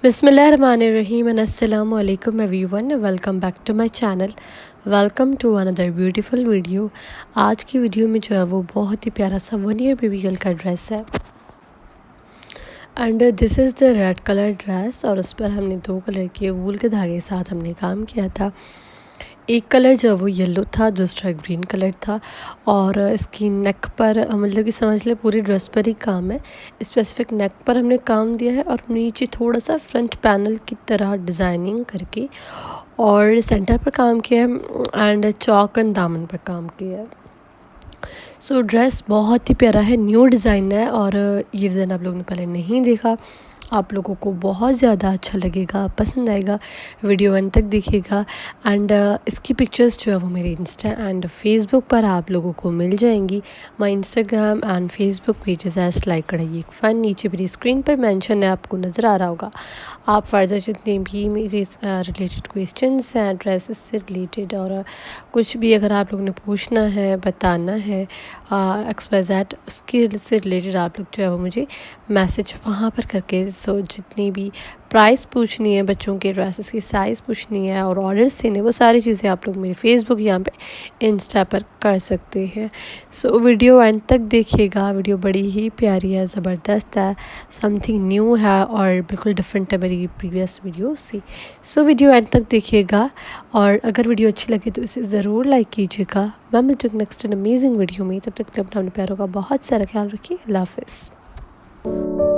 बिस्मिल्लाहिर्रहमानिर्रहीम एंड अस्सलामु अलैकुम everyone. Welcome back to my channel. Welcome to another beautiful video. आज की वीडियो में जो है वो बहुत ही प्यारा सा 1 ईयर बेबी गर्ल का ड्रेस है and this is the red colour dress और उस पर हमने 2 कलर के वूल के धागे के साथ हमने काम किया था। एक कलर जो है वो येलो था, दूसरा ग्रीन कलर था और इसकी नेक पर मतलब कि समझ ले पूरी ड्रेस पर ही काम है। स्पेसिफिक नेक पर हमने काम दिया है और नीचे थोड़ा सा फ्रंट पैनल की तरह डिज़ाइनिंग करके और सेंटर पर काम किया है एंड चौक एंड दामन पर काम किया है। सो ड्रेस बहुत ही प्यारा है, न्यू डिज़ाइन है और ये डिज़ाइन आप लोगों ने पहले नहीं देखा। आप लोगों को बहुत ज़्यादा अच्छा लगेगा, पसंद आएगा। वीडियो एंड तक देखिएगा एंड इसकी पिक्चर्स जो है वो मेरे इंस्टा एंड फेसबुक पर आप लोगों को मिल जाएंगी। My Instagram and Facebook pages as like कढ़ाई एक फ़न नीचे मेरी स्क्रीन पर मेंशन है, आपको नज़र आ रहा होगा। आप फर्दर जितने भी मेरे रिलेटेड क्वेश्चंस हैं ड्रेसेस से रिलेटेड और कुछ भी अगर आप लोगों ने पूछना है, बताना है एक्सवाइज़ेड, उसके से रिलेटेड आप लोग जो है वो मुझे मैसेज वहाँ पर करके सो जितनी भी प्राइस पूछनी है, बच्चों के ड्रेसेस की साइज़ पूछनी है और ऑर्डर्स देने, वो सारी चीज़ें आप लोग मेरे फेसबुक यहाँ पे इंस्टा पर कर सकते हैं। सो वीडियो एंड तक देखिएगा। वीडियो बड़ी ही प्यारी है, ज़बरदस्त है, समथिंग न्यू है और बिल्कुल डिफरेंट है मेरी प्रीवियस वीडियो से। सो वीडियो एंड तक देखिएगा और अगर वीडियो अच्छी लगे तो इसे ज़रूर लाइक कीजिएगा। मैं मिलती हूँ नेक्स्ट एन अमेजिंग वीडियो में। तब तक के लिए अपने प्यारों का बहुत सारा ख्याल रखिए। अल्लाह हाफ़िज़।